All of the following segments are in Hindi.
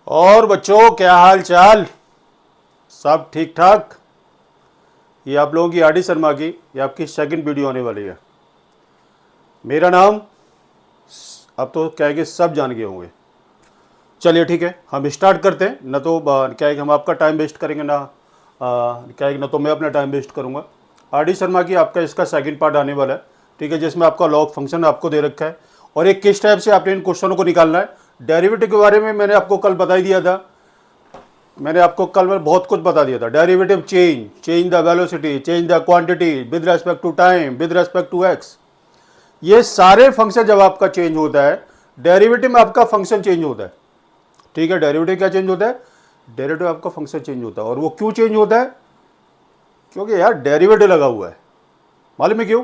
और बच्चों क्या हाल चाल। सब ठीक ठाक। ये आप लोगों की आर डी शर्मा की ये आपकी सेकंड वीडियो आने वाली है। मेरा नाम अब तो क्या है कि सब जान गए होंगे। चलिए ठीक है, हम स्टार्ट करते हैं। न तो क्या है कि हम आपका टाइम वेस्ट करेंगे, ना क्या है कि ना तो मैं अपना टाइम वेस्ट करूँगा। आर डी शर्मा की आपका इसका सेकंड पार्ट आने वाला है, ठीक है, जिसमें आपका लॉग फंक्शन आपको दे रखा है और एक किस टाइप से आपने इन क्वेश्चनों को निकालना है। डेरिवेटिव के बारे में मैंने आपको कल बता ही दिया था। मैंने आपको कल में बहुत कुछ बता दिया था। Derivative change the velocity, change the quantity with respect to time, with respect to x. ये सारे फंक्शन जब आपका चेंज होता है, डेरिवेटिव में आपका फंक्शन चेंज होता है। ठीक है, डेरिवेटिव क्या चेंज होता है? डेरिवेटिव आपका फंक्शन चेंज होता है। और वो क्यों चेंज होता है? क्योंकि यार डेरिवेटिव लगा हुआ है। मालूम है क्यों?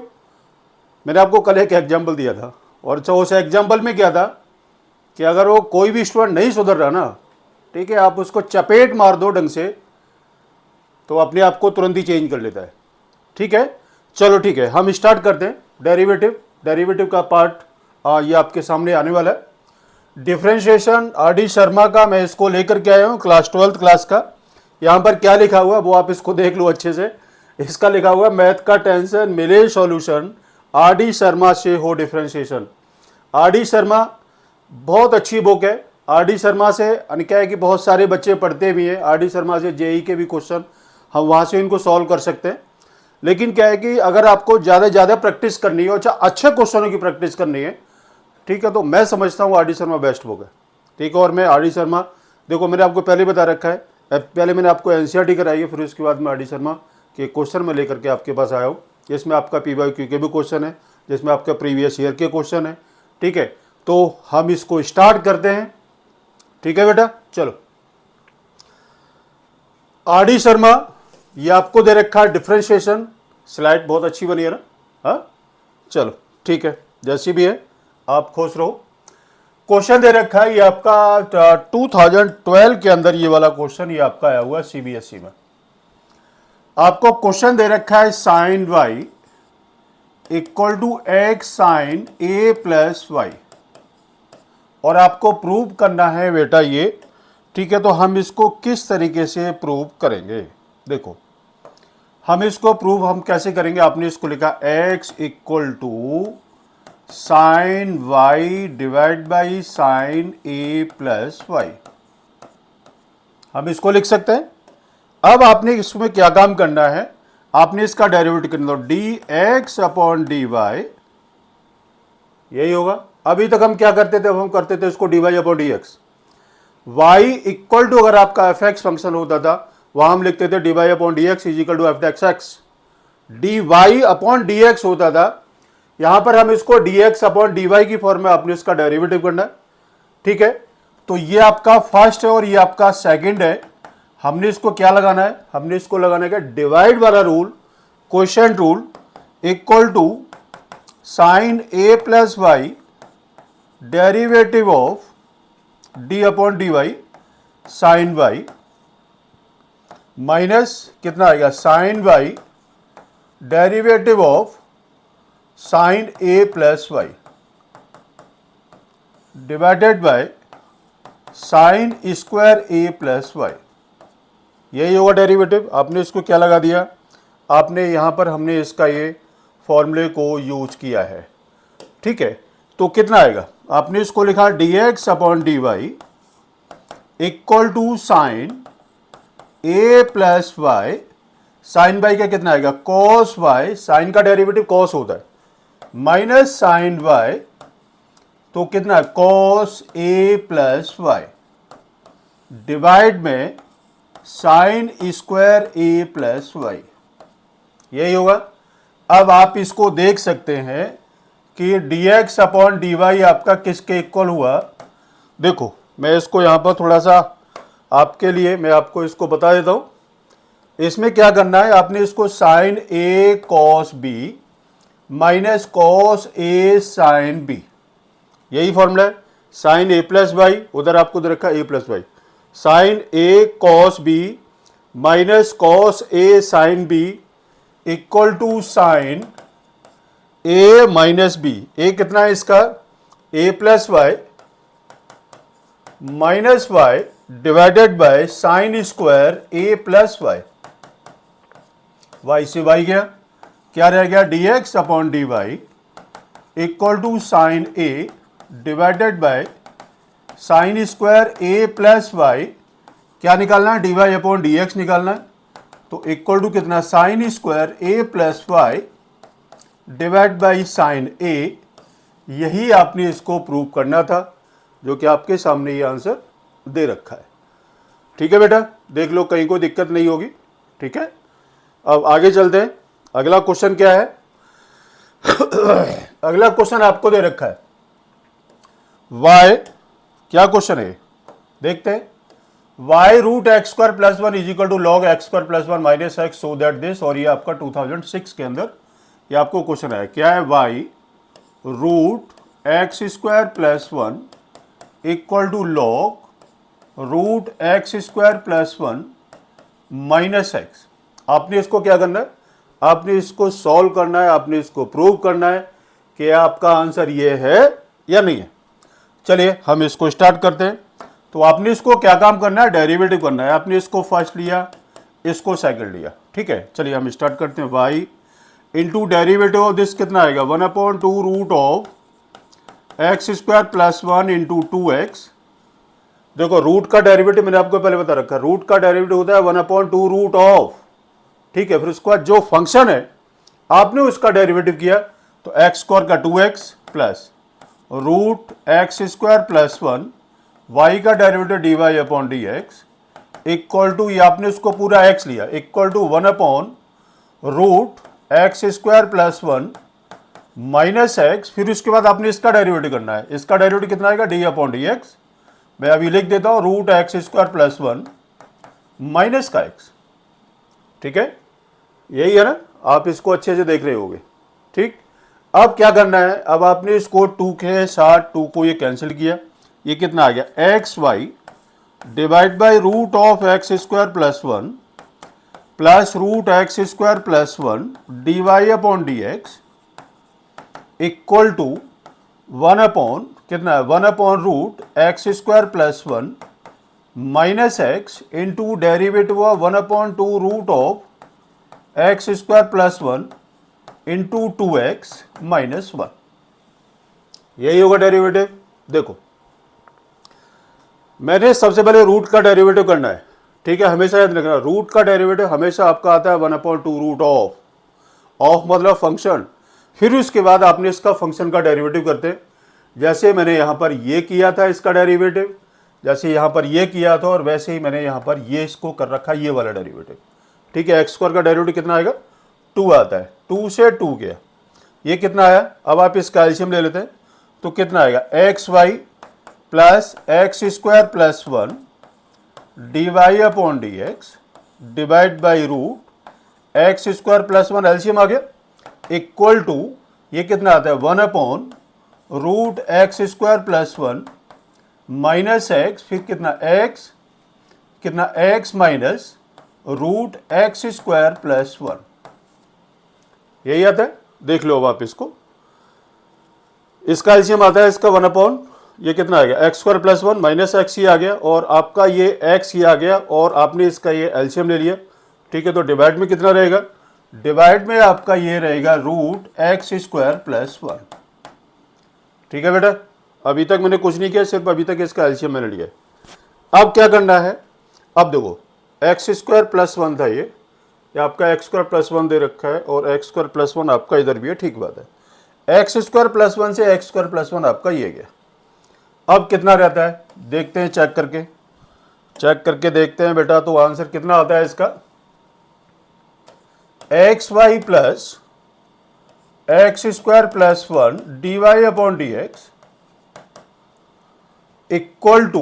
मैंने आपको कल एक एग्जाम्पल दिया था और उस एग्जाम्पल में क्या था कि अगर वो कोई भी स्टूडेंट नहीं सुधर रहा ना, ठीक है, आप उसको चपेट मार दो ढंग से तो अपने आप को तुरंत ही चेंज कर लेता है। ठीक है, चलो ठीक है, हम स्टार्ट करते हैं। डेरिवेटिव का पार्ट ये आपके सामने आने वाला है। डिफरेंशिएशन आर डी शर्मा का मैं इसको लेकर के आया हूँ, क्लास 12th क्लास का। यहाँ पर क्या लिखा हुआ है वो आप इसको देख लो अच्छे से। इसका लिखा हुआ है मैथ का टेंशन मिले सॉल्यूशन, आर डी शर्मा से हो डिफरेंशिएशन। आर डी शर्मा बहुत अच्छी बुक है। आर डी शर्मा से क्या है कि बहुत सारे बच्चे पढ़ते भी हैं। आर डी शर्मा से जेई के भी क्वेश्चन हम वहाँ से इनको सॉल्व कर सकते हैं। लेकिन क्या है कि अगर आपको ज़्यादा से ज़्यादा प्रैक्टिस करनी है और अच्छे क्वेश्चनों की प्रैक्टिस करनी है, ठीक है, तो मैं समझता हूँ R D Sharma best book है। ठीक है, और मैं आर डी शर्मा, देखो मैंने आपको पहले बता रखा है, पहले मैंने आपको एनसीईआरटी कराई है, फिर उसके बाद मैं आर डी शर्मा के क्वेश्चन में लेकर के आपके पास आया हूँ। जिसमें आपका PYQ के भी क्वेश्चन है, जिसमें आपका प्रीवियस ईयर के क्वेश्चन है। ठीक है, तो हम इसको स्टार्ट करते हैं। ठीक है बेटा, चलो। आर डी शर्मा ये आपको दे रखा है डिफरेंशिएशन। स्लाइड बहुत अच्छी बनी है ना? हाँ, चलो ठीक है, जैसी भी है आप खुश रहो। क्वेश्चन दे रखा है ये आपका 2012 के अंदर, ये वाला क्वेश्चन ये आपका आया हुआ है CBSE में। आपको क्वेश्चन दे रखा है sine y equal to x sine a plus y, और आपको प्रूव करना है बेटा ये। ठीक है, तो हम इसको किस तरीके से प्रूव करेंगे? देखो हम इसको प्रूव हम कैसे करेंगे। आपने इसको लिखा x equal to sine y divide by sine a plus y. हम इसको लिख सकते हैं। अब आपने इसमें क्या काम करना है, आपने इसका डेरिवेटिव करना, dx अपॉन dy, यही होगा। अभी तक हम क्या करते थे? अब हम करते थे इसको dy upon dx। y equal to अगर आपका fx फंक्शन होता था, वहां हम लिखते थे dy upon dx is equal to fx। dy upon dx होता था, यहां पर हम इसको dx अपॉन dy की फॉर्म में आपने इसका डेरिवेटिव करना है। ठीक है, तो ये आपका फर्स्ट है और ये आपका सेकंड है। हमने इसको क्या लगाना है? हमने इसको लगाना है डिवाइड वाला rule, quotient rule, equal to sine a plus y derivative of d upon dy sine y, minus कितना आएगा sine y derivative of sine a plus y divided by sine square a plus Y. यही होगा डेरिवेटिव। आपने इसको क्या लगा दिया? आपने यहां पर हमने इसका ये फॉर्मूले को यूज किया है। ठीक है, तो कितना आएगा? आपने इसको लिखा dx upon dy equal to sine a plus y, sine y का कितना आएगा? cos y, साइन का डेरिवेटिव cos होता है, माइनस साइन y, तो कितना है? cos a plus Y divide में sine square a plus Y, यही होगा। अब आप इसको देख सकते हैं कि dx अपॉन dy आपका किसके इक्वल हुआ। देखो मैं इसको यहां पर थोड़ा सा आपके लिए मैं आपको इसको बता देता हूं। इसमें क्या करना है, आपने इसको sine a cos b minus cos a sine b, यही फॉर्मूला है। साइन a प्लस वाई, उधर आपको दे रखा a plus y, sine a cos b minus cos a sine b equal to sine a minus b। a कितना है इसका? a plus y minus y divided by sine square A plus y, y से वाई गया, क्या रह गया dx upon dy equal to sign A divided by sine square A plus Y, क्या निकालना है dy अपॉन dx निकालना है, तो इक्वल टू कितना sine square A plus Y divide by sine A. यही आपने इसको प्रूव करना था, जो कि आपके सामने ये आंसर दे रखा है। ठीक है बेटा, देख लो कहीं कोई दिक्कत नहीं होगी। ठीक है, अब आगे चलते हैं। अगला क्वेश्चन क्या है? अगला क्वेश्चन आपको दे रखा है y, क्या क्वेश्चन है देखते हैं। y root x square plus one is equal to log x square plus one minus x so that this, और ये आपका 2006 के अंदर ये आपको क्वेश्चन है। क्या है? y root x square plus one equal to log root x square plus one minus x. आपने इसको क्या करना है? आपने इसको सॉल्व करना है, आपने इसको प्रूव करना है कि आपका आंसर ये है या नहीं है। चलिए हम इसको स्टार्ट करते हैं। तो आपने इसको क्या काम करना है? डेरिवेटिव करना है। आपने इसको फर्स्ट लिया, इसको सेकंड लिया। ठीक है, चलिए हम स्टार्ट करते हैं। y into derivative of this कितना आएगा? 1/2 root of x square plus one into 2x। देखो रूट का डेरिवेटिव मैंने आपको पहले बता रखा है, रूट का डेरिवेटिव होता है 1/2 रूट ऑफ। ठीक है, फिर उसके बाद जो फंक्शन है आपने उसका डेरिवेटिव किया, तो एक्स स्क्वायर का 2x plus root x square plus one, Y का derivative D Y upon D x equal to, ये आपने उसको पूरा x लिया, equal to 1 root x square plus one minus x. फिर उसके बाद आपने इसका डेरिवेटिव करना है। इसका डेरिवेटिव कितना आएगा? D upon D x. मैं अभी लिख देता हूं, root x square plus one minus का एक्स। ठीक है, यही है ना? आप इसको अच्छे से देख रहे होगे। ठीक, अब क्या करना है? अब आपने इसको 2 के साथ 2 को ये कैंसिल किया, ये कितना आ गया? X y divide by root of x square plus one plus root x square plus one d Y upon D x equal to 1 upon कितना है? 1 upon root x square plus one minus x into derivative of 1/2 root of x square plus one into 2x minus one. यही होगा डेरिवेटिव। देखो मैंने सबसे पहले रूट का डेरिवेटिव करना है। ठीक है, हमेशा याद रखना, रूट का डेरिवेटिव हमेशा आपका आता है 1/2 रूट ऑफ, ऑफ मतलब फंक्शन। फिर उसके बाद आपने इसका फंक्शन का डेरिवेटिव करते हैं। जैसे मैंने यहाँ पर ये किया था इसका डेरिवेटिव, जैसे यहाँ पर ये किया था, और वैसे ही मैंने यहाँ पर ये इसको कर रखा ये वाला डेरिवेटिव। ठीक है, एक्स स्क्वायर का डेरिवेटिव कितना आएगा? 2 आता है, 2 से 2 गया, ये कितना आया? अब आप इसका एलसीएम ले लेते हैं, तो कितना आएगा? X y plus x square plus one d Y upon D x divide by root x square plus one, LCM आ गया, इक्वल टू ये कितना आता है? 1 upon root x square plus one minus x, फिर कितना x minus root x square plus one. यही आता है, देख लो अब आप इसको। इसका एलसीएम आता है इसका 1 अपॉन, ये कितना आ गया? X square plus one minus x ही आ गया, और आपका ये एक्स ही आ गया, और आपने इसका ये एलसीएम ले लिया। ठीक है, तो डिवाइड में कितना रहेगा? डिवाइड में आपका ये रहेगा root x square plus one. ठीक है बेटा, अभी तक मैंने कुछ नहीं किया, सिर्फ अभी तक इसका एलसीएम मैंने लिया। अब क्या करना है? अब देखो एक्स स्क्वायर प्लस वन था, ये आपका एक्स स्क्वायर प्लस वन दे रखा है, और एक्स स्क्वायर प्लस वन आपका इधर भी है। ठीक बात है, एक्स स्क्वायर प्लस वन से एक्स स्क्वायर प्लस वन आपका ये गया। अब कितना रहता है देखते हैं, चेक करके देखते हैं बेटा। तो आंसर कितना आता है इसका? X y plus x square plus one d Y upon D x equal to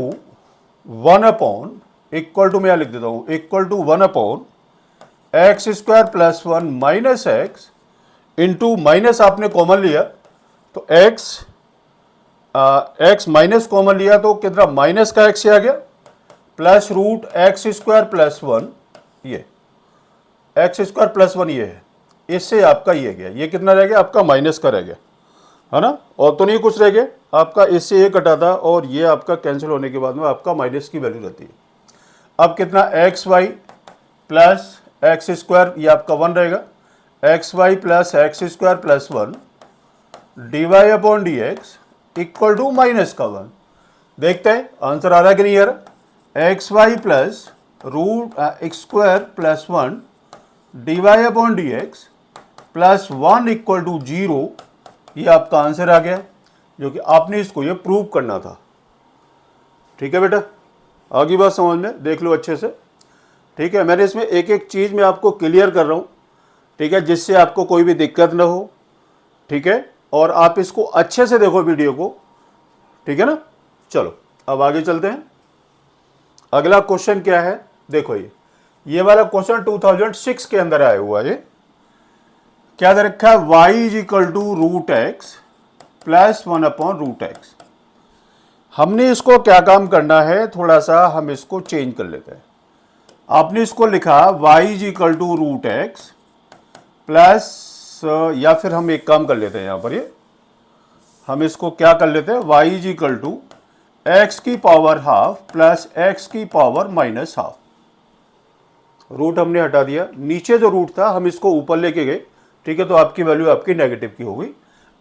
1 upon, equal to मैं लिख देता हूं, equal to 1 upon x square plus one minus x into, minus आपने कॉमन लिया तो एक्स माइनस कॉमन लिया तो कितना? माइनस का एक्स आ गया, plus root x square plus one, ये एक्स स्क्वायर प्लस वन ये है, इससे आपका ये गया, ये कितना रह गया? आपका माइनस का रह गया। है ना, और तो नहीं कुछ रह गया आपका, इससे ये कटा था और ये आपका कैंसिल होने के बाद में आपका माइनस की वैल्यू रहती है। अब कितना x y plus x square, ये आपका 1 रहेगा, x y plus x square plus 1 d Y upon D x equal to minus का 1। देखते हैं आंसर आ रहा है कि नहीं यार। X y plus root x square plus 1 d Y upon D x plus 1 equal to 0, ये आपका आंसर आ गया, जो कि आपने इसको ये प्रूव करना था। ठीक है बेटा, आगे बात समझ में देख लो अच्छे से। ठीक है, मैंने इसमें एक एक चीज़ में आपको क्लियर कर रहा हूँ, ठीक है, जिससे आपको कोई भी दिक्कत ना हो। ठीक है, और आप इसको अच्छे से देखो वीडियो को, ठीक है ना। चलो अब आगे चलते हैं। अगला क्वेश्चन क्या है, देखो ये वाला क्वेश्चन 2006 के अंदर आया हुआ है। क्या दे रखा है, y is equal to root x plus 1 upon root x. हमने इसको क्या काम करना है, थोड़ा सा हम इसको चेंज कर लेते हैं। आपने इसको लिखा y is equal to root x plus, या फिर हम एक काम कर लेते हैं, यहां पर ये हम इसको क्या कर लेते हैं, y is equal to x की पावर हाफ प्लस एक्स की पावर माइनस हाफ। रूट हमने हटा दिया, नीचे जो रूट था हम इसको ऊपर लेके गए। ठीक है, तो आपकी वैल्यू आपकी नेगेटिव की हो गई।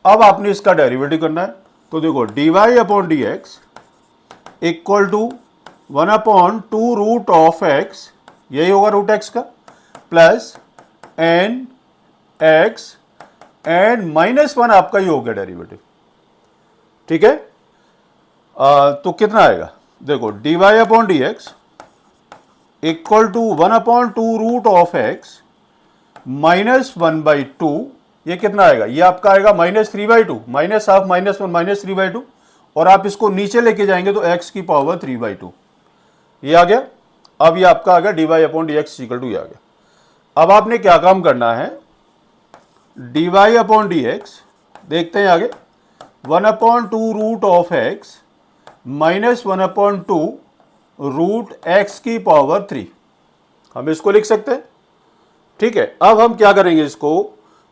अब आपने इसका डेरिवेटिव करना है, तो देखो d Y upon D x equal to 1 upon 2 root of x, यही होगा रूट एक्स का, plus n x and minus 1 आपका ही हो गया डेरिवेटिव। ठीक है, तो कितना आएगा, देखो d Y upon D x equal to 1 upon 2 root of x minus 1/2, ये कितना आएगा, ये आपका आएगा -3/2, माइनस हाफ माइनस 1 -3/2, और आप इसको नीचे लेके जाएंगे तो x की पावर 3/2, ये आ गया। अब ये आपका आ गया D Y upon D x equal to, ये आ गया। अब आपने क्या काम करना है, D Y upon D x, देखते हैं आगे, 1 upon 2 root of x minus 1 upon 2 root x की पावर 3, हम इसको लिख सकते हैं। ठीक है, अब हम क्या करेंगे इसको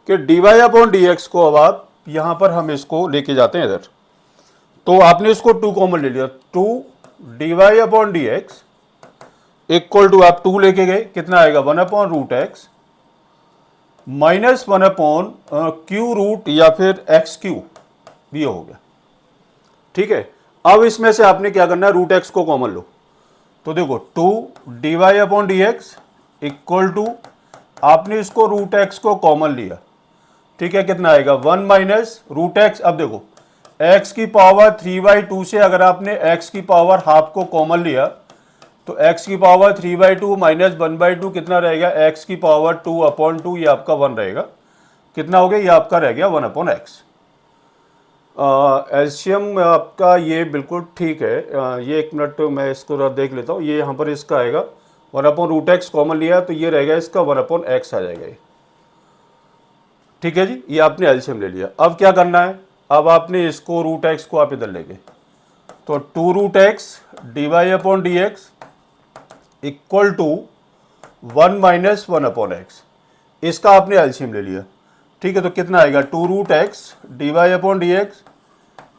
कि d Y upon D x को अब आप यहां पर हम इसको लेके जाते हैं इधर, तो आपने इसको 2 कॉमन ले लिया, 2 d Y upon D x equal to, आप 2 लेके गए, कितना आएगा 1 upon root x minus 1 upon q root या फिर एक्स क्यू, ये हो गया। ठीक है, अब इसमें से आपने क्या करना है, रूट एक्स को कॉमन लो, तो देखो 2 d Y upon D x equal to, आपने इसको रूट एक्स को कॉमन लिया। ठीक है, कितना आएगा 1 माइनस रूट एक्स, अब देखो x की पावर 3/2 से अगर आपने x की पावर हाफ को कॉमन लिया तो x की पावर 3/2 माइनस 1/2 कितना रहेगा, x की पावर 2 अपॉन 2, ये आपका 1 रहेगा, कितना हो गया, ये आपका रह गया 1 अपॉन एक्स। एलसीएम आपका ये बिल्कुल ठीक है। ये एक मिनट मैं इसको देख लेता हूँ, ये यहाँ पर इसका आएगा 1 अपॉन रूट एक्स कॉमन लिया तो ये रहेगा इसका 1 अपॉन एक्स आ जाएगा ये। ठीक है जी, ये आपने एलसीएम ले लिया। अब क्या करना है, अब आपने इसको रूट एक्स को आप इधर ले गए, तो 2 root x d Y upon D x equal to 1 minus 1 upon x, इसका आपने एलसीएम ले लिया। ठीक है, तो कितना आएगा 2 root x d Y upon D x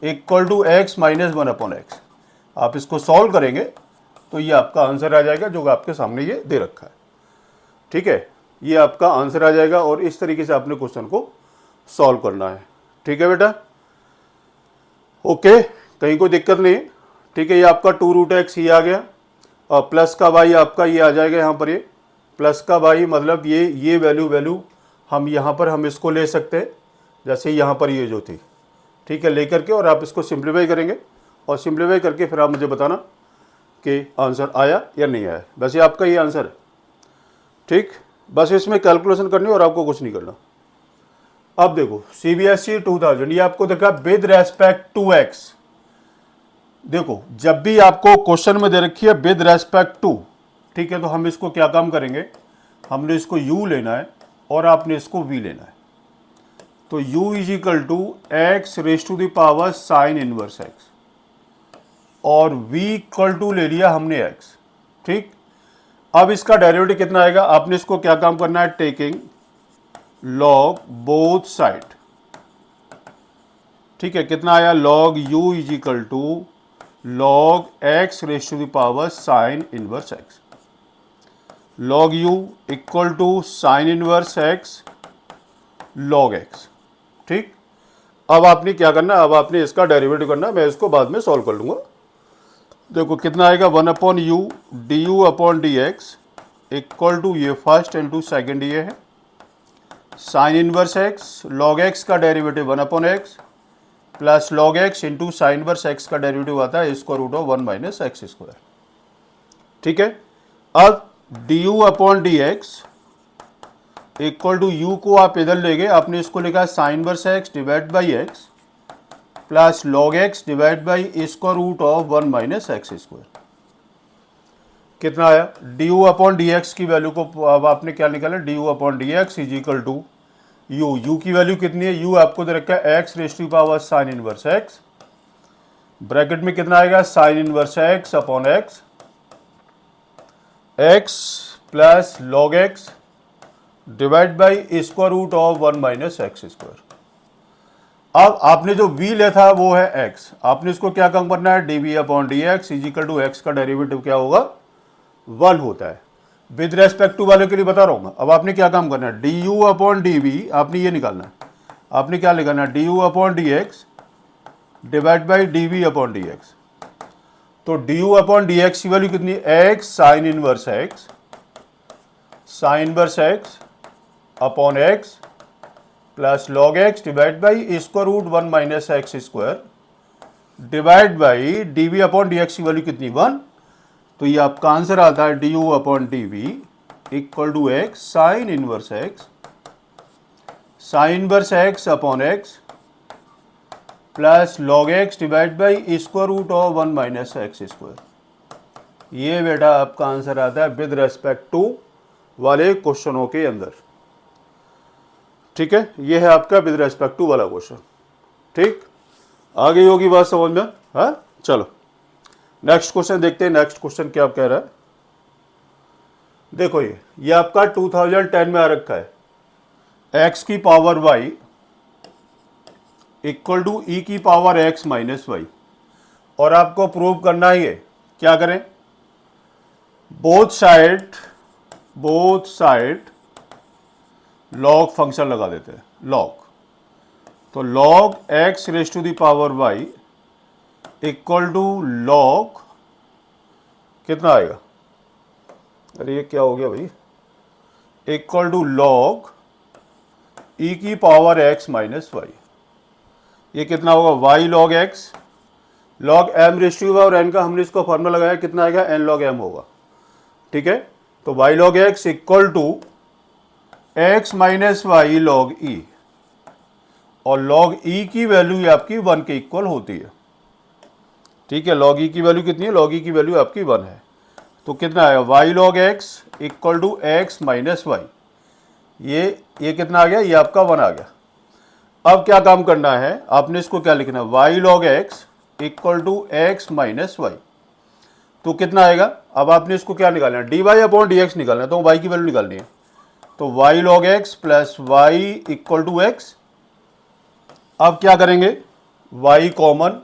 equal to x minus 1 upon x. आप इसको सॉल्व करेंगे तो ये आपका आंसर आ जाएगा, जो आपके सामने ये दे रखा है। ठीक है, ये आपका आंसर आ जाएगा और इस तरीके से आपने क्वेश्चन को सॉल्व करना है। ठीक है बेटा, ओके, कहीं कोई दिक्कत नहीं। ठीक है, ये आपका 2 रूट एक्स ये आ गया और प्लस का वाई आपका ये आ जाएगा यहाँ पर, ये प्लस का वाई मतलब ये वैल्यू हम यहाँ पर हम इसको ले सकते हैं, जैसे यहाँ पर ये जो थी। ठीक है, लेकर के और आप इसको सिंप्लीफाई करेंगे और सिंप्लीफाई करके फिर आप मुझे बताना कि आंसर आया या नहीं आया। वैसे आपका ये आंसर है। ठीक, बस इसमें कैलकुलेशन करनी और आपको कुछ नहीं करना। अब देखो CBSE 2000, ये आपको देखा विद रेस्पेक्ट टू एक्स। देखो जब भी आपको क्वेश्चन में दे रखी है विद रेस्पेक्ट टू, ठीक है, तो हम इसको क्या काम करेंगे, हमने इसको u लेना है और आपने इसको v लेना है। तो u is equal to x raise to the power sine inverse x और v इक्वल टू ले लिया हमने x। ठीक, अब इसका डेरिवेटिव कितना आएगा, आपने इसको क्या काम करना है, टेकिंग लॉग बोथ साइड। ठीक है, कितना आया, log u is equal to log x raise to the power sine inverse x. Log u equal to sine inverse x log x. ठीक, अब आपने क्या करना, अब आपने इसका डेरिवेटिव करना, मैं इसको बाद में सॉल्व कर लूँगा। देखो कितना आएगा, 1 u d you upon D x equal to ये फर्स्ट इंटू सेकेंड ये है sine inverse x log x का derivative 1/x plus log x into sine inverse x का डेरिवेटिव आता है square root of 1 minus x square. ठीक है, अब d you upon D x equal to u को आप इधर ले गए, आपने इसको लिखा sine inverse x divide by x plus log x divide by square root of 1 minus x square. कितना आया, d you upon D x की वैल्यू को अब आपने क्या निकाला, d you upon D x is equal to u, u की वैल्यू कितनी है, यू आपको दे रखा है x raise to power sine inverse x, bracket में कितना आएगा sine inverse x upon x, x plus log x divide by square root of 1 minus x square. अब आपने जो v लिया था वो है x, आपने इसको क्या कम करना है, d v upon D x is equal to x का डेरिवेटिव क्या होगा 1 होता है। विद रेस्पेक्ट टू वाले के लिए बता रहा हूँ मैं। अब आपने क्या काम करना है, d you upon d v आपने ये निकालना है, आपने क्या लिखना है d you upon D x divide by d v upon D x. तो डी यू अपॉन डी एक्स की वैल्यू कितनी है, x sine inverse x, sine inverse x upon x plus log x divide by square root 1 minus x square divide by d v upon D x की वैल्यू कितनी 1। तो ये आपका आंसर आता है d you upon d v equal to x sine inverse x, sine inverse x upon x plus log x divide by square root of 1 minus x square. ये बेटा आपका आंसर आता है विद रेस्पेक्ट टू वाले क्वेश्चनों के अंदर। ठीक है, ये है आपका विद रेस्पेक्ट टू वाला क्वेश्चन। ठीक, आ गई होगी बात समझ में, हाँ। चलो नेक्स्ट क्वेश्चन देखते हैं, नेक्स्ट क्वेश्चन क्या कह रहा है। देखो ये आपका 2010 में आ रखा है x की पावर y इक्वल टू ई की पावर x माइनस वाई, और आपको प्रूव करना ही है, क्या करें, बोथ साइड लॉग फंक्शन लगा देते हैं, लॉग। तो log x raise to the power y equal to log कितना आएगा, अरे ये क्या हो गया भाई, इक्वल टू लॉग ई की पावर x माइनस वाई। ये कितना होगा y log x log m raise to और n का हमने इसको फॉर्मूला लगाया, कितना आएगा n लॉग m होगा। ठीक है, तो y log x equal to x minus y log e, और लॉग e की वैल्यू आपकी 1 के इक्वल होती है। ठीक है, लॉग e की वैल्यू कितनी है, लॉग e की वैल्यू आपकी 1 है। तो कितना आएगा y log x equal to x minus y, ये कितना आ गया, ये आपका 1 आ गया। अब क्या काम करना है, आपने इसको क्या लिखना है, y log x equal to x minus y. तो कितना आएगा, अब आपने इसको क्या निकालना है, D Y upon D x निकालना है, तो y की वैल्यू निकालनी है। तो y log x plus y equal to x. अब क्या करेंगे, y common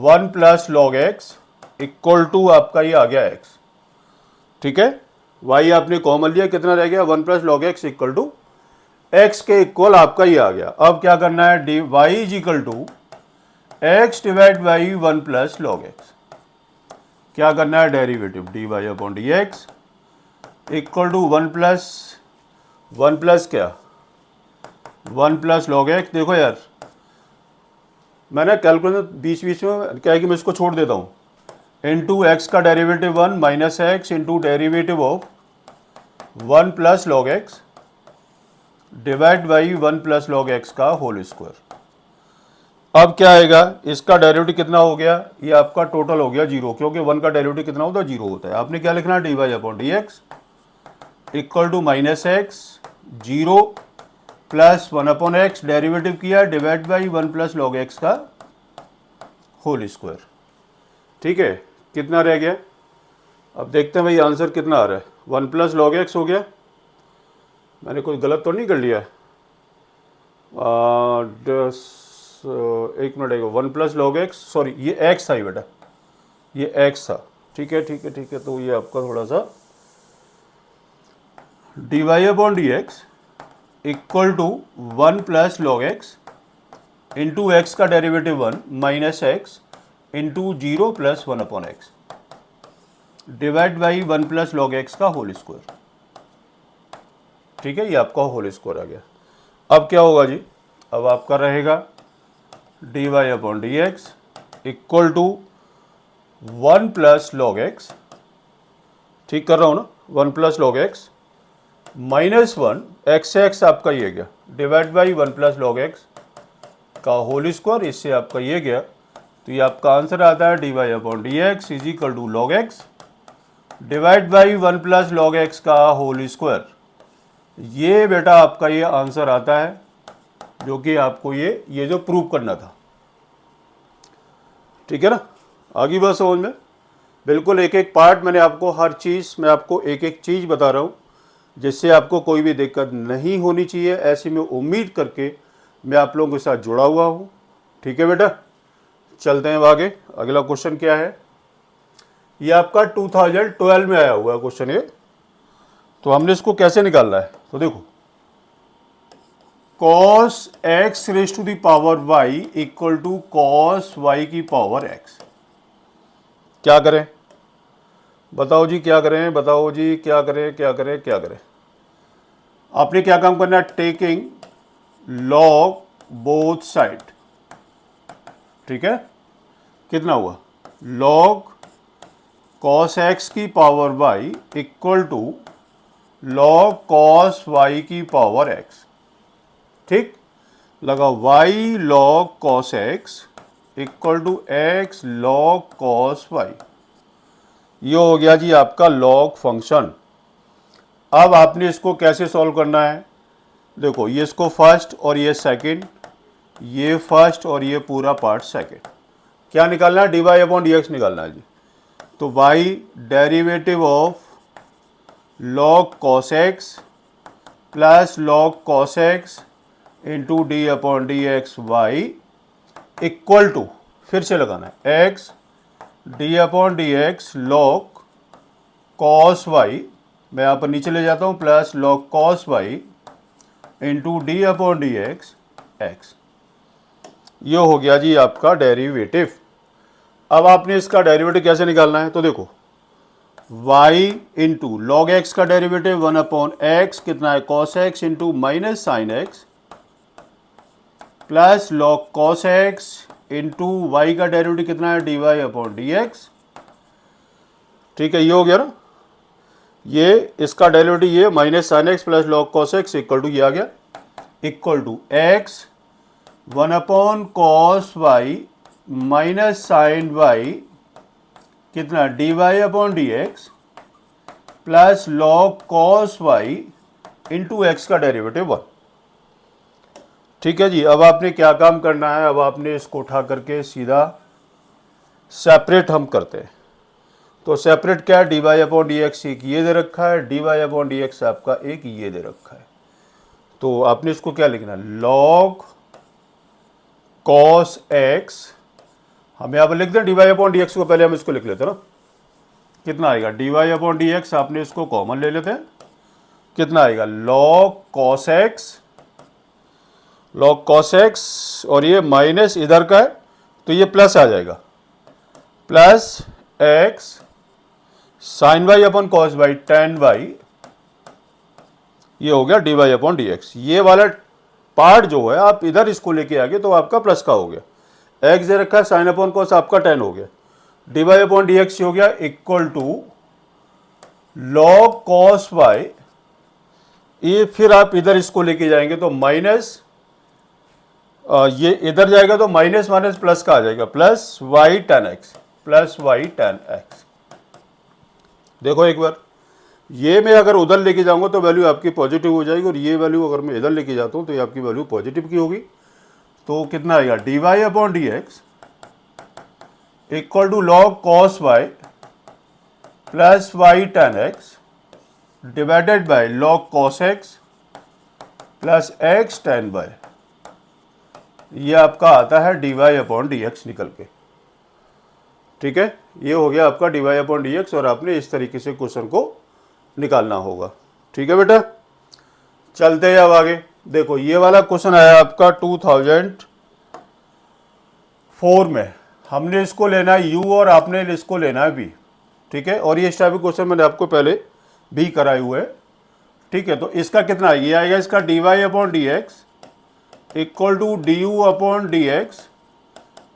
1 plus log x equal to आपका ये आ गया x। ठीक है, y आपने कॉमन लिया, कितना रह गया 1 plus log x equal to x के इक्वल आपका ये आ गया। अब क्या करना है, D y is equal to x divide by 1 plus log x. क्या करना है, derivative D Y upon D x equal to 1 plus क्या 1 प्लस लॉग एक्स। देखो यार मैंने कैलकुलेटर बीच बीच में क्या है कि मैं इसको छोड़ देता हूँ, इंटू एक्स का derivative 1 minus x into derivative of 1 plus log x divide by 1 plus log x का होल स्क्वायर। अब क्या आएगा, इसका डेरिवेटिव कितना हो गया, ये आपका टोटल हो गया 0, क्योंकि 1 का डेरिवेटिव कितना होता है 0 होता है। आपने क्या लिखना है, D Y upon D x equal to minus x 0 plus 1 upon x derivative किया divide by 1 plus log x का होल स्क्वायर। ठीक है, कितना रह गया, अब देखते हैं भाई आंसर कितना आ रहा है। 1 प्लस लॉग एक्स हो गया, मैंने कोई गलत तो नहीं कर लिया, एक मिनट आएगा, 1 प्लस लॉग एक्स, सॉरी ये एक्स था ये बेटा, ये एक्स था। ठीक है ठीक है ठीक है, तो ये आपका थोड़ा सा d Y upon D x equal to 1 plus log x into x का derivative 1 minus x into 0 plus 1 upon x divide by 1 plus log x का होल स्क्वायर। ठीक है, ये आपका होल स्क्वायर आ गया। अब क्या होगा जी, अब आपका रहेगा D Y upon D x equal to 1 plus log x, ठीक कर रहा हूँ ना, 1 plus log X minus 1 X X आपका ये गया divide by 1 plus log x का होल स्क्वायर, इससे आपका ये गया। तो ये आपका आंसर आता है D Y upon D x is equal to log x divide by 1 plus log x का होल स्क्वायर। ये बेटा आपका ये आंसर आता है, जो कि आपको ये जो प्रूव करना था। ठीक है ना, आगे बात समझ में। बिल्कुल एक एक पार्ट मैंने आपको, हर चीज़ मैं आपको एक एक चीज़ बता रहा हूँ, जिससे आपको कोई भी दिक्कत नहीं होनी चाहिए, ऐसी मैं उम्मीद करके मैं आप लोगों के साथ जुड़ा हुआ हूँ। ठीक है बेटा, चलते हैं आगे। अगला क्वेश्चन क्या है, ये आपका 2012 में आया हुआ क्वेश्चन है। तो हमने इसको कैसे निकालना है, तो देखो cos x raise to the power y equal to cos y की पावर x। क्या करें बताओ जी, क्या करें बताओ जी, क्या करें क्या करें क्या करें। आपने क्या काम करना है, टेकिंग लॉग बोथ साइड। ठीक है, कितना हुआ, लॉग cos x की power y equal to log cos y की पावर x। ठीक, लगा y log cos x equal to x log cos y। ये हो गया जी आपका log फंक्शन। अब आपने इसको कैसे सॉल्व करना है, देखो ये इसको फर्स्ट और ये सेकंड, ये फर्स्ट और ये पूरा पार्ट सेकंड। क्या निकालना है, D Y upon D x निकालना है जी। तो y derivative of log cos x plus log cos x into D upon D X Y equal to, फिर से लगाना है, x D upon D X log cos y, मैं यहाँ पर नीचे ले जाता हूँ, plus log cos y into D upon D x x. ये हो गया जी आपका डेरिवेटिव। अब आपने इसका डेरिवेटिव कैसे निकालना है, तो देखो y इंटू लॉग एक्स का डेरिवेटिव 1 अपॉन एक्स कितना है, cos x into minus sine X plus log cos x into Y का डेरिवेटिव कितना है, D Y upon D x. ठीक है, ये हो गया ना, ये इसका डेरिवेटिव ये minus sine X plus log cos x equal to ये आ गया, equal to X 1 upon cos y minus sine y कितना, D Y upon D x plus log cos y into x का डेरिवेटिव 1। ठीक है जी, अब आपने क्या काम करना है, अब आपने इसको उठा करके सीधा सेपरेट हम करते हैं। तो सेपरेट क्या है, D Y upon D X एक ये दे रखा है, D Y upon D X आपका एक ये दे रखा है। तो आपने इसको क्या लिखना है, लॉग cos x, हम यहाँ पर लिख दें D Y upon D x को, पहले हम इसको लिख लेते हैं ना, कितना आएगा, D Y upon D X, आपने इसको कॉमन ले लेते हैं, कितना आएगा, log cos x, log cos x और ये माइनस इधर का है तो ये प्लस आ जाएगा, plus x sine Y upon cos Y tan Y, ये हो गया D Y upon D X. ये वाला पार्ट जो है आप इधर इसको लेके आ गए तो आपका प्लस का हो गया, एक्स दे रखा है, साइन अपॉन कॉस आपका टेन हो गया, D Y upon D X हो गया equal to log cos Y. ये फिर आप इधर इसको लेके जाएंगे तो माइनस, ये इधर जाएगा तो माइनस माइनस प्लस का आ जाएगा, plus Y tan X, plus Y tan X. देखो एक बार, ये मैं अगर उधर लेके जाऊंगा तो वैल्यू आपकी पॉजिटिव हो जाएगी, और ये वैल्यू अगर मैं इधर लेके जाता हूं तो ये आपकी वैल्यू पॉजिटिव की होगी। तो कितना आएगा, D Y upon D x equal to log cos Y plus Y tan X divided by log cos X plus X tan Y ये आपका आता है dy/dx निकल के। ठीक है, ये हो गया आपका dy/dx और आपने इस तरीके से क्वेश्चन को निकालना होगा। ठीक है बेटा, चलते हैं अब आगे। देखो ये वाला क्वेश्चन आया आपका 2004 में। हमने इसको लेना है u और आपने इसको लेना है v। ठीक है, और ये इस टाइप के क्वेश्चन मैंने आपको पहले भी कराए हुए हैं। ठीक है, तो इसका कितना है, ये आएगा इसका dy/dx equal to du/dx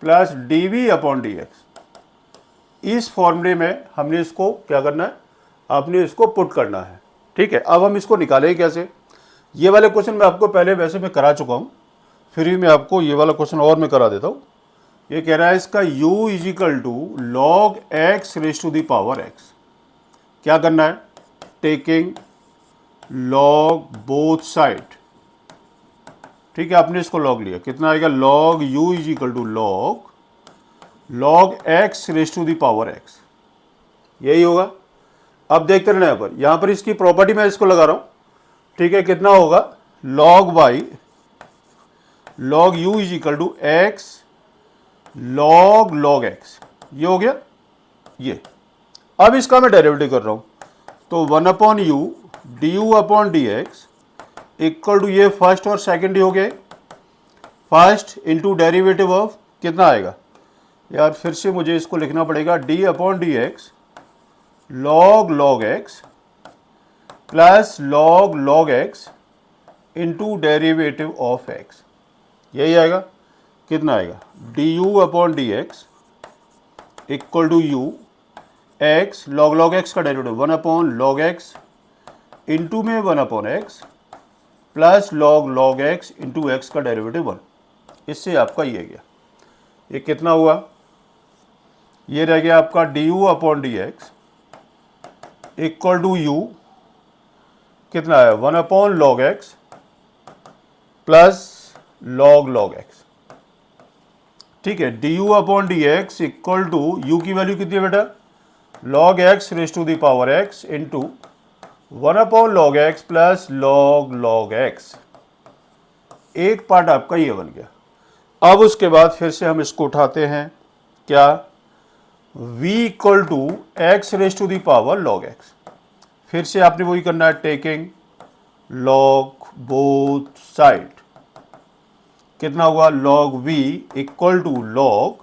plus dv/dx। इस फॉर्मूले में हमने इसको क्या करना है, आपने इसको पुट करना है। ठीक है, अब हम इसको निकालेंगे कैसे। ये वाले क्वेश्चन मैं आपको पहले वैसे मैं करा चुका हूँ, फिर भी मैं आपको ये वाला क्वेश्चन और मैं करा देता हूँ। ये कह रहा है इसका u equal to log x raise to the power x। क्या करना है, टेकिंग log बोथ साइड। ठीक है, आपने इसको log लिया, कितना आएगा log u equal to log x raise to the power x, यही होगा। अब देखते रहना यहाँ पर इसकी प्रॉपर्टी मैं इसको लगा रहा हूँ। ठीक है, कितना होगा log y log u is equal to x log x, ये हो गया ये। अब इसका मैं डेरिवेटिव कर रहा हूँ, तो 1/u du/dx इक्वल टू ये फर्स्ट और सेकंड ही हो गए, फर्स्ट इंटू डेरिवेटिव ऑफ कितना आएगा यार, फिर से मुझे इसको लिखना पड़ेगा d/dx log x plus log x into derivative of x, यही आएगा। कितना आएगा du/dx equal to u x log x का डेरिवेटिव 1/log x इंटू में 1/x plus log x into x का डेरिवेटिव 1। इससे आपका ये गया, ये कितना हुआ, ये रह गया आपका du/dx इक्वल टू u कितना है 1/log x plus log x। ठीक है, du/dx इक्वल टू u की वैल्यू कितनी है बेटा, log x raise to the power x into 1/log x plus log x। एक पार्ट आपका ये बन गया। अब उसके बाद फिर से हम इसको उठाते हैं, क्या v equal to x raise to the power log x। फिर से आपने वही करना है, टेकिंग log बोथ साइड। कितना हुआ log v equal to log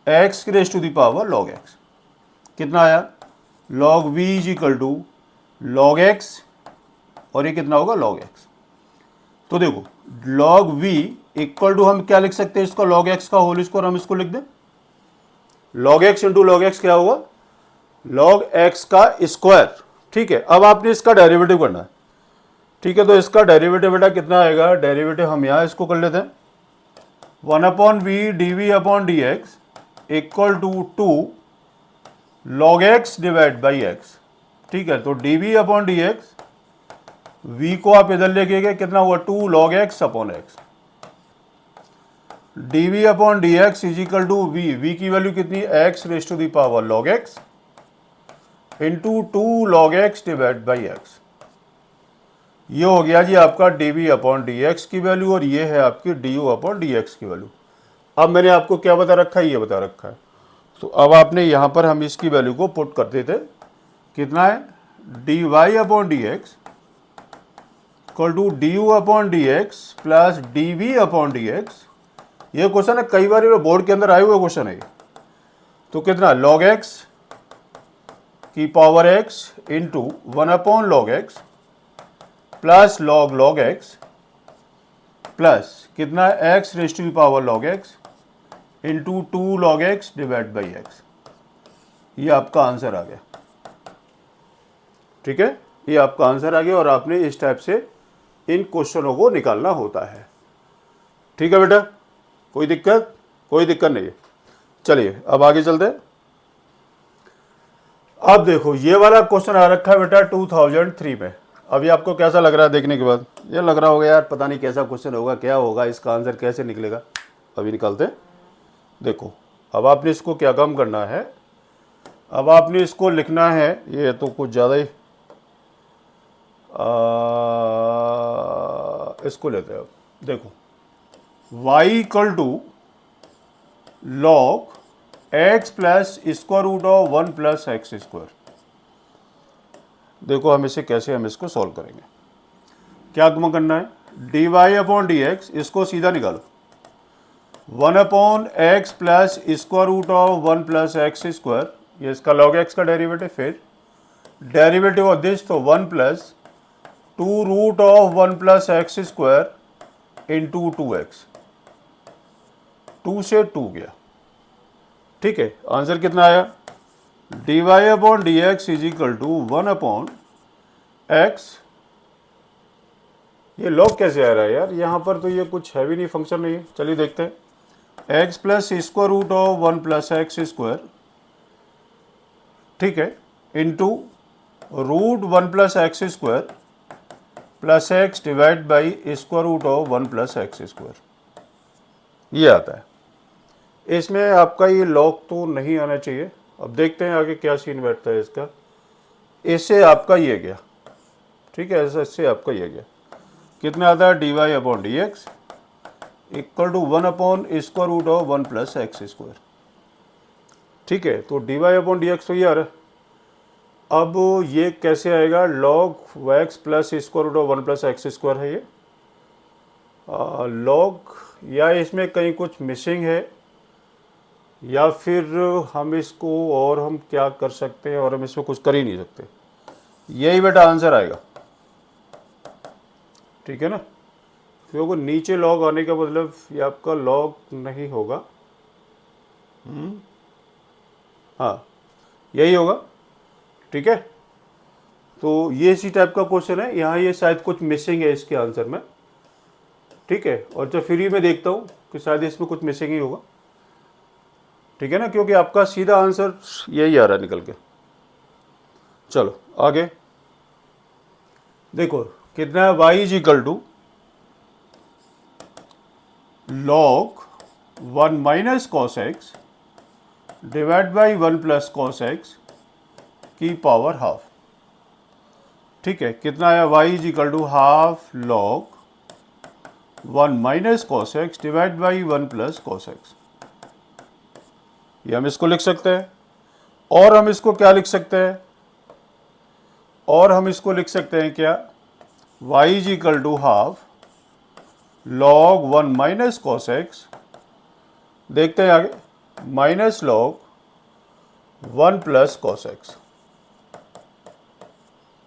x raise to the power log x। कितना आया log v is equal to log x और ये कितना होगा log x। तो देखो log v इक्वल टू हम क्या लिख सकते हैं, इसका log x का होल स्क्वायर हम इसको लिख दें, log x into log x क्या होगा log x का स्क्वायर। ठीक है, अब आपने इसका डेरिवेटिव करना है। ठीक है, तो इसका डेरिवेटिव बेटा कितना आएगा, डेरिवेटिव हम यहाँ इसको कर लेते हैं 1/v dv/dx equal to 2 log x divide by x। ठीक है, तो dv/dx v को आप इधर लेके गए, कितना हुआ 2 log x/x। dv/dx is equal to v की वैल्यू कितनी, x raise to the power log x into 2 log x divide by x। ये हो गया जी आपका dv/dx की वैल्यू और ये है आपकी du/dx की वैल्यू। अब मैंने आपको क्या बता रखा है, ये बता रखा है। तो अब आपने यहाँ पर हम इसकी वैल्यू को पुट कर देते, कितना है dy/dx equal to du/dx plus dv/dx। ये क्वेश्चन है, कई बार बोर्ड के अंदर आए हुए क्वेश्चन है। तो कितना log x की power x into 1/log x plus log x plus कितना x raise to the power log x into 2 log x divide by x। ये आपका आंसर आ गया। ठीक है, ये आपका आंसर आ गया और आपने इस टाइप से इन क्वेश्चनों को निकालना होता है। ठीक है बेटा, कोई दिक्कत नहीं है। चलिए अब आगे चलते हैं। अब देखो ये वाला क्वेश्चन आ रखा है बेटा 2003 में। अभी आपको कैसा लग रहा है देखने के बाद, ये लग रहा होगा यार पता नहीं कैसा क्वेश्चन होगा, क्या होगा, इसका आंसर कैसे निकलेगा। अभी निकालते हैं। देखो अब आपने इसको क्या काम करना है, अब आपने इसको लिखना है, ये तो कुछ ज़्यादा ही इसको लेते हैं। अब देखो y equal to log x plus square root of 1 plus x square. देखो हम इसे कैसे हम इसको सॉल्व करेंगे। क्या करना है, D Y upon D X, इसको सीधा निकालो, 1 upon x plus square root of 1 plus x square, ये इसका लॉग एक्स का डेरिवेटिव, फिर डेरिवेटिव ऑफ दिस तो 1 plus 2 root of 1 plus x square into 2x, 2 से 2 गया। ठीक है, आंसर कितना आया, D Y upon D x is equal to 1 upon X. ये लॉग कैसे आ रहा है यार, यहाँ पर तो ये कुछ हैवी नहीं फंक्शन नहीं है। चलिए देखते हैं, X plus square root of 1 plus x square, ठीक है, into root 1 plus x square plus X divide by square root of 1 plus x square, ये आता है। इसमें आपका ये लॉग तो नहीं आना चाहिए। अब देखते हैं आगे क्या सीन बैठता है इसका। इससे आपका ये गया, ठीक है, इससे आपका ये गया, कितना आता है, D Y upon D x equal to 1 upon square root of 1 plus x square. ठीक है, तो D Y upon D x तो ये आ रहा है। अब ये कैसे आएगा, log x plus square root of 1 plus x square है ये लॉग, या इसमें कहीं कुछ मिसिंग है, या फिर हम इसको और हम क्या कर सकते हैं, और हम इसमें कुछ कर ही नहीं सकते। यही बेटा आंसर आएगा, ठीक है ना, क्योंकि नीचे लॉग आने का मतलब ये आपका लॉग नहीं होगा। हाँ, यही होगा, ठीक है। तो ये इसी टाइप का क्वेश्चन है, यहाँ ये शायद कुछ मिसिंग है इसके आंसर में, ठीक है। और जब फिर मैं देखता हूँ कि शायद इसमें कुछ मिसिंग ही होगा, ठीक है ना, क्योंकि आपका सीधा आंसर यही आ रहा है निकल के। चलो आगे देखो, कितना है, y is equal to log 1 minus cos X divide by 1 plus cos X की पावर हाफ। ठीक है, कितना आया, y is equal to half log 1 minus cos X divide by 1 plus cos X. ये हम इसको लिख सकते हैं, और हम इसको क्या लिख सकते हैं, और हम इसको लिख सकते हैं क्या, y is equal to half log 1 minus cos X, देखते हैं आगे, minus log 1 plus cos X.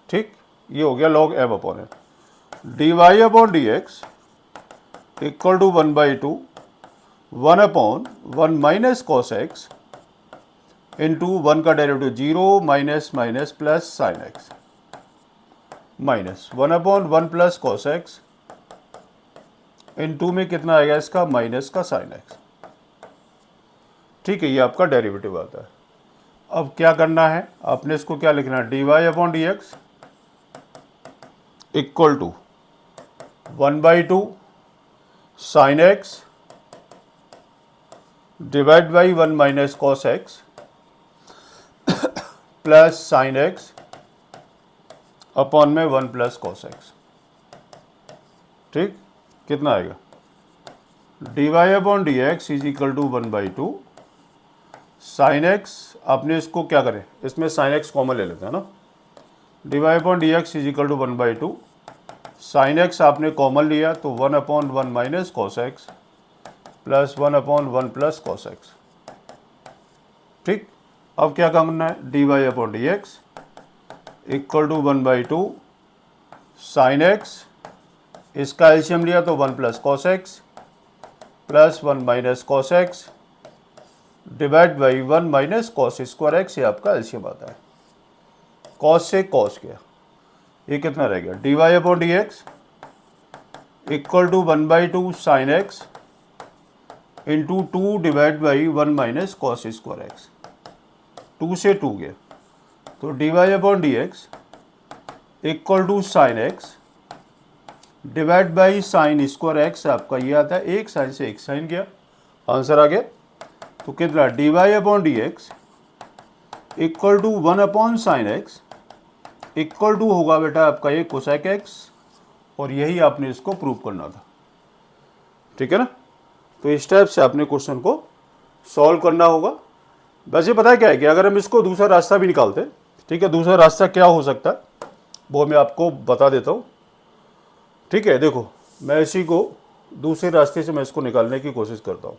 ठीक, ये हो गया log M upon N. D Y upon D x equal to 1/2 1 upon 1 minus cos X into 1 का derivative 0 minus minus plus sine X, minus 1 upon 1 plus cos X into में कितना आएगा इसका, माइनस का साइन एक्स। ठीक है, ये आपका डेरिवेटिव आता है। अब क्या करना है, आपने इसको क्या लिखना है, D Y upon D x equal to 1/2 sine X divide by 1 minus cos X plus sine X upon में 1 प्लस कॉस एक्स। ठीक, कितना आएगा, D Y upon D x is equal to 1/2 sine X, आपने इसको क्या करें, इसमें साइन एक्स कॉमन ले लेते हैं ना, D Y upon D x is equal to 1/2 sine X आपने कॉमन लिया तो 1 upon 1 minus cos X plus 1 upon 1 plus cos X. ठीक, अब क्या करना है, D Y upon D x equal to 1/2 sine X, इसका एलसीएम लिया तो 1 plus cos X plus 1 minus cos X divide by 1 minus cos square X, ये आपका एलसीएम आता है। कॉस से कॉस गया, ये कितना रह गया, D Y upon D x equal to 1/2 sine X into 2 divide by 1 minus cos square X, 2 से 2 गया, तो D Y upon D x equal to sine X divide by sine square X, आपका ये आता है, एक साइन से एक साइन गया, आंसर आ गया। तो कितना, D Y upon D x equal to 1 upon sine x equal to होगा बेटा आपका ये कोसेक एक्स, और यही आपने इसको प्रूव करना था, ठीक है ना। तो इस टाइप से आपने क्वेश्चन को सॉल्व करना होगा। वैसे पता है क्या है कि अगर हम इसको दूसरा रास्ता भी निकालते, ठीक है, दूसरा रास्ता क्या हो सकता है वो मैं आपको बता देता हूँ। ठीक है, देखो मैं इसी को दूसरे रास्ते से मैं इसको निकालने की कोशिश करता हूँ।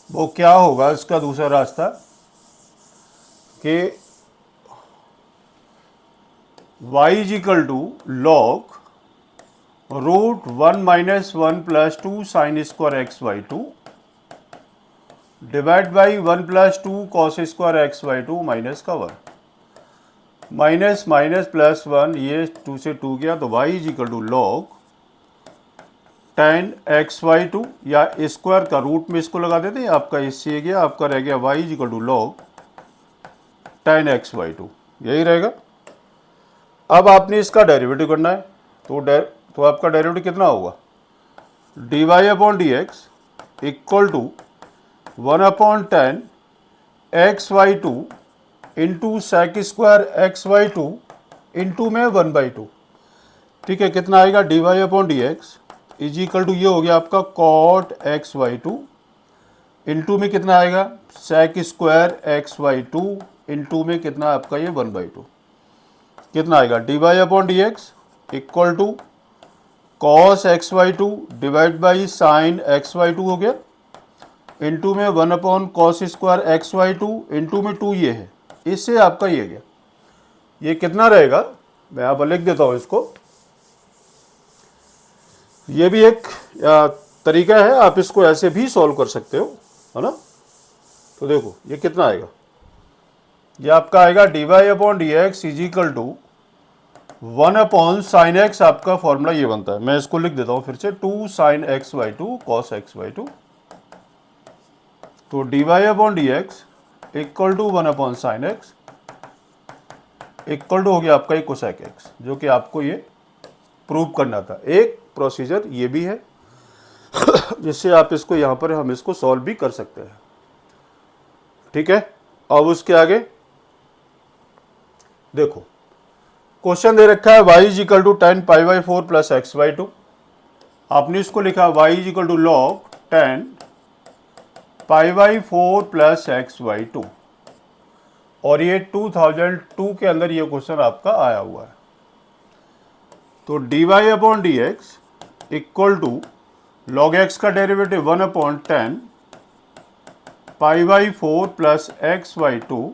वो क्या होगा इसका दूसरा रास्ता कि y is equal to log root 1 minus 1 plus 2 sine square X by 2 divide by 1 plus 2 cos square X by 2 minus का 1, माइनस माइनस प्लस 1, ये 2 से 2 गया तो y is equal to log tan X by 2 या स्क्वायर का रूट में इसको लगा देते हैं, आपका इससे गया, आपका रह गया y is equal to log tan X by 2, यही रहेगा। अब आपने इसका डेरिवेटिव करना है तो आपका डेरिवेटिव कितना होगा, D Y upon D x equal to 1 upon tan X Y 2 into sec square x Y 2 into में 1 बाई 2। ठीक है, कितना आएगा, D Y upon D x is equal to ये हो गया आपका कॉट एक्स वाई 2 इंटू में कितना आएगा, sec square x Y 2 into में कितना आपका ये 1 बाई 2, कितना आएगा, D Y upon D x equal to cos x Y 2 divide by sine x Y 2 हो गया इंटू में 1 upon cos square x Y 2 into में 2 ये है, इससे आपका ये गया, ये कितना रहेगा, मैं यहाँ पर लिख देता हूँ इसको। ये भी एक तरीका है, आप इसको ऐसे भी सॉल्व कर सकते हो, है ना। तो देखो ये कितना आएगा, ये आपका आएगा D Y upon D x is equal to 1 upon sine x, आपका फॉर्मूला ये बनता है, मैं इसको लिख देता हूँ फिर से, 2 sine x by 2 cos x by 2, तो D Y upon D x equal to 1 upon sine x equal to हो गया आपका ये कोसेक एक्स, जो कि आपको ये प्रूव करना था। एक प्रोसीजर ये भी है जिससे आप इसको यहाँ पर हम इसको सॉल्व भी कर सकते हैं। ठीक है, अब उसके आगे देखो क्वेश्चन दे रखा है y is equal to tan pi by 4 plus x by 2, आपने इसको लिखा y is equal to log 10 pi by 4 plus x by 2, और ये 2002 के अंदर ये क्वेश्चन आपका आया हुआ है। तो D Y upon D x equal to log x का derivative 1 upon 10 pi by 4 plus x by 2,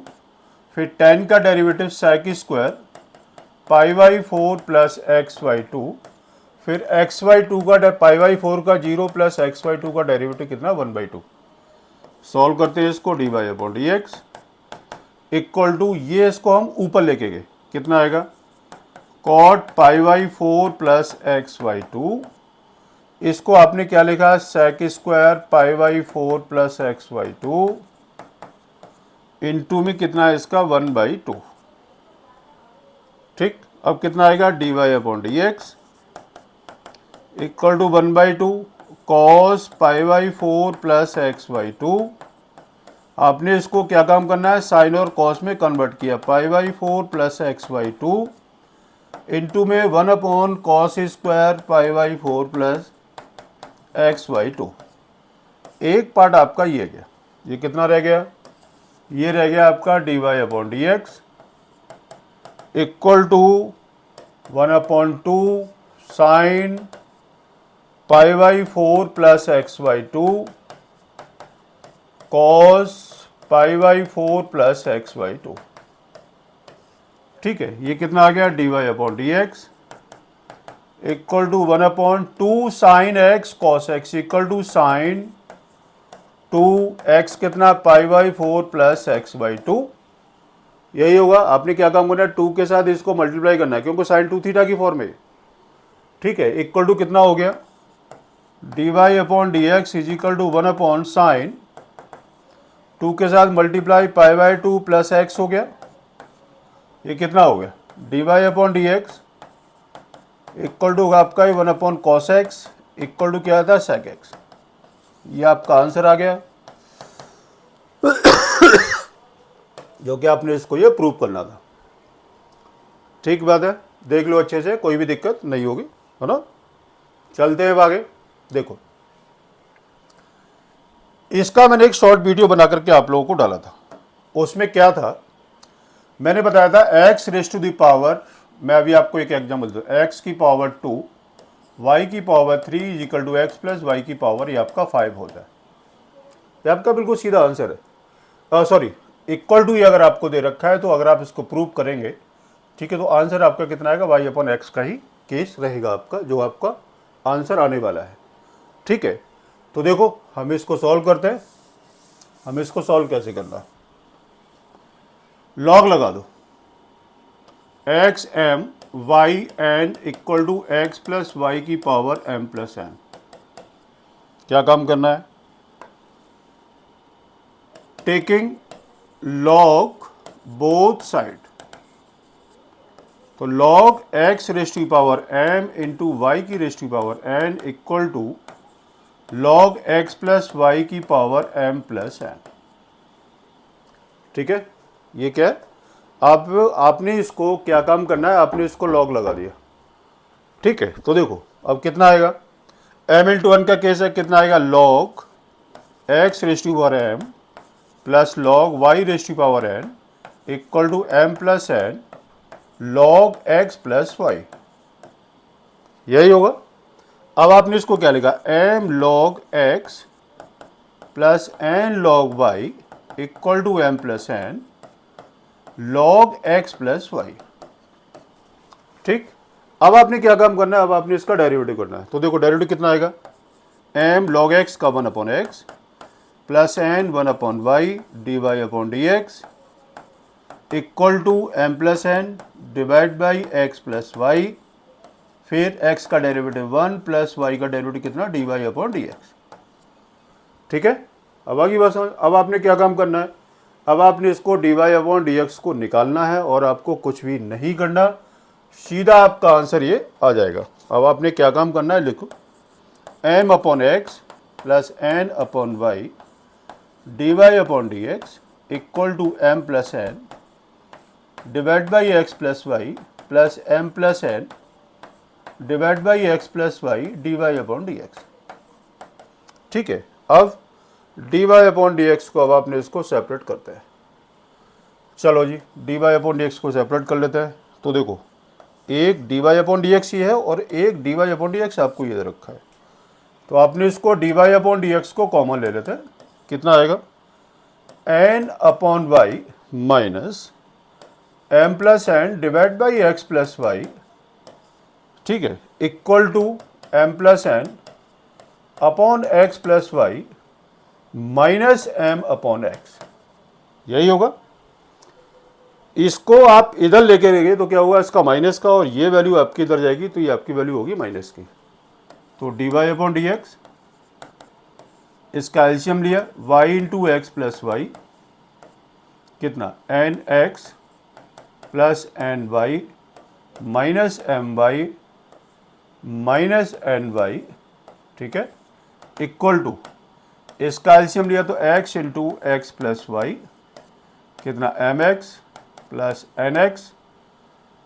फिर 10 का derivative sec square pi by 4 plus x by 2, फिर एक्स बाई 2 का पाई बाई 4 का 0 प्लस एक्स बाई 2 का डेरिवेटिव कितना 1 बाई 2। सॉल्व करते हैं इसको, d Y upon D x equal to ये इसको हम ऊपर लेके गए, कितना आएगा, cot pi by 4 plus x by 2, इसको आपने क्या लिखा, sec square pi by 4 plus x by 2 into में कितना है इसका 1 बाई 2। ठीक, अब कितना आएगा, D Y upon D x equal to 1 by 2 cos pi by 4 plus x by 2, आपने इसको क्या काम करना है, साइन और कॉस में कन्वर्ट किया, पाई by 4 plus x by 2 into में 1 upon cos square pi by 4 plus x by 2। एक पार्ट आपका ये गया, ये कितना रह गया, ये रह गया आपका d Y upon D x equal to 1 upon 2 sine pi by 4 plus x by 2 cos pi by 4 plus x by 2। ठीक है, ये कितना आ गया, D Y upon D x equal to 1 upon 2 sine x cos x equal to sine 2 x कितना pi by 4 plus x by 2, यही होगा। आपने क्या काम करना है, 2 के साथ इसको मल्टीप्लाई करना है क्योंकि साइन 2 थीटा की फॉर्म है। ठीक है, इक्वल टू कितना हो गया, D Y upon D x is equal to 1 upon sine 2 के साथ multiply pi by 2 plus x हो गया, ये कितना हो गया, D Y upon D x equal to होगा आपका 1 upon cos x equal to क्या था, सेक एक्स। ये आपका आंसर आ गया जो कि आपने इसको ये प्रूव करना था। ठीक बात है, देख लो अच्छे से, कोई भी दिक्कत नहीं होगी, है ना। चलते हैं आगे, देखो इसका मैंने एक शॉर्ट वीडियो बना करके आप लोगों को डाला था। उसमें क्या था, मैंने बताया था x raise to the power, मैं अभी आपको एक एग्जाम्पल दूँ, x की पावर 2 y की power 3 is equal to x plus y की पावर, ये आपका 5 होता है। ये आपका बिल्कुल सीधा आंसर है। सॉरी, इक्वल टू अगर आपको दे रखा है तो अगर आप इसको प्रूव करेंगे, ठीक है, तो आंसर आपका कितना आएगा, y अपॉन एक्स का ही केस रहेगा आपका, जो आपका आंसर आने वाला है। ठीक है, तो देखो हम इसको सॉल्व करते हैं। हम इसको सॉल्व कैसे करना है, लॉग लगा दो, x m y n equal to x plus y की पावर एम प्लस एन। क्या काम करना है, टेकिंग लॉग बोथ साइड, तो log x raise to power m into y की raise to power n equal to log x plus y की पावर एम प्लस एन। ठीक है, ये क्या है, आपने इसको क्या काम करना है, आपने इसको लॉग लगा दिया। ठीक है, तो देखो अब कितना आएगा, एम इंटू एन का केस है, कितना आएगा, log x raise to power m plus log y raise to power n equal to m plus n log x plus Y, यही होगा। अब आपने इसको क्या लिखा, m log x plus n log y equal to m plus n log x plus y. ठीक, अब आपने क्या काम करना है, अब आपने इसका डेरिवेटिव करना है। तो देखो डेरिवेटिव कितना आएगा, एम लॉग एक्स का 1 upon x plus n 1 upon y d Y upon D x equal to m plus n divide by x plus y, फिर x का डेरिवेटिव 1 प्लस y का डेरिवेटिव कितना, D Y upon D x. ठीक है, अब आगे बात समझ। अब आपने क्या काम करना है, अब आपने इसको d Y upon D x को निकालना है और आपको कुछ भी नहीं करना, सीधा आपका आंसर ये आ जाएगा। अब आपने क्या काम करना है, लिखो m upon x plus n upon y d Y upon D x equal to m plus n divide by x plus y plus m plus n divide by x plus y d Y upon D x. ठीक है, अब d Y upon D x को अब आपने इसको सेपरेट करते हैं। चलो जी, d Y upon D x को सेपरेट कर लेते हैं। तो देखो एक d Y upon D x ही है और एक d Y upon D x आपको ये दे रखा है, तो आपने इसको d Y upon D x को कॉमन ले लेते हैं। कितना आएगा, n upon y minus m plus n divide by x plus y, ठीक है, equal to m plus n upon x plus y minus m upon x, यही होगा। इसको आप इधर लेके गए तो क्या होगा, इसका माइनस का, और ये वैल्यू आपकी इधर जाएगी तो ये आपकी वैल्यू होगी माइनस की। तो D Y upon D x, इसका एलसीएम लिया, y into x plus y कितना, n x plus n y minus m y minus n y, ठीक है, इक्वल टू, इसका एलसीएम लिया तो x into x plus y कितना, m x plus n x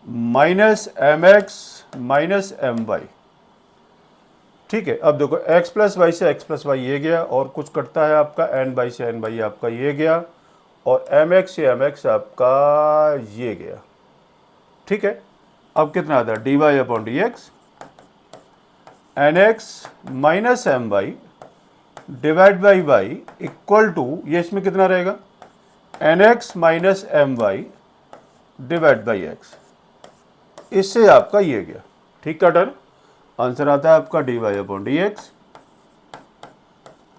minus m x minus m y. ठीक है, अब देखो x प्लस वाई से x प्लस वाई ये गया, और कुछ कटता है आपका n वाई से n वाई आपका ये गया, और एम एक्स से एम एक्स आपका ये गया। ठीक है, अब कितना आता है, D Y upon D x n x minus m y divide by y equal to, ये इसमें कितना रहेगा, n x minus m y divide by x, इससे आपका ये गया। ठीक का टर्न, आंसर आता है आपका d Y upon D x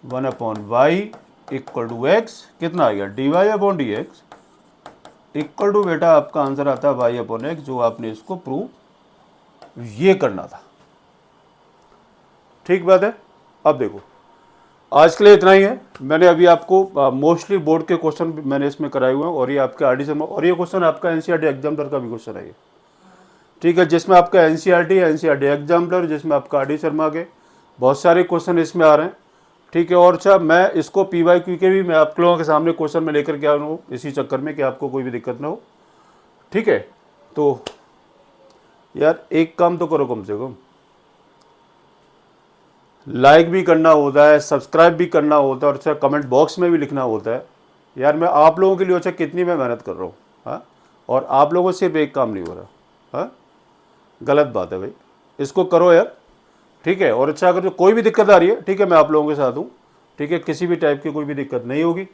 1 upon y equal to x, कितना आ गया, D Y upon D x equal to, बेटा आपका आंसर आता है वाई अपॉन एक्स, जो आपने इसको प्रूव ये करना था। ठीक बात है। अब देखो आज के लिए इतना ही है। मैंने अभी आपको मोस्टली बोर्ड के क्वेश्चन मैंने इसमें कराए हुए हैं, और ये आपके आरडी शर्मा, और ये क्वेश्चन आपका एनसीईआरटी एग्जाम्पलर का भी क्वेश्चन है ये। ठीक है, जिसमें आपका एनसीईआरटी एग्जाम्पलर, जिसमें आपका आरडी शर्मा के बहुत सारे क्वेश्चन इसमें आ रहे हैं। ठीक है, और अच्छा मैं इसको PYQ के भी मैं आप लोगों के सामने क्वेश्चन में लेकर के आ रहा हूँ, इसी चक्कर में कि आपको कोई भी दिक्कत ना हो। ठीक है, तो यार एक काम तो करो कम से कम, लाइक भी करना होता है, सब्सक्राइब भी करना होता है और अच्छा कमेंट बॉक्स में भी लिखना होता है। यार मैं आप लोगों के लिए अच्छा कितनी मैं मेहनत कर रहा हूँ, हाँ, और आप लोगों से सिर्फ एक काम नहीं हो रहा, हाँ, गलत बात है भाई, इसको करो यार, ठीक है। और अच्छा अगर जो कोई भी दिक्कत आ रही है, ठीक है, मैं आप लोगों के साथ हूँ, ठीक है, किसी भी टाइप की कोई भी दिक्कत नहीं होगी।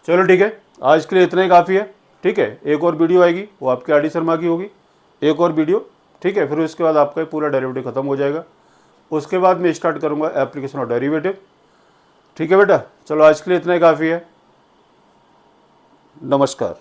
चलो ठीक है, आज के लिए इतना ही काफ़ी है, ठीक है। एक और वीडियो आएगी, वो आपके आर डी शर्मा की होगी, एक और वीडियो, ठीक है। फिर उसके बाद आपका पूरा डेरिवेटिव खत्म हो जाएगा, उसके बाद मैं स्टार्ट करूँगा एप्लीकेशन ऑफ डेरिवेटिव, ठीक है बेटा। चलो आज के लिए इतना ही काफ़ी है, नमस्कार।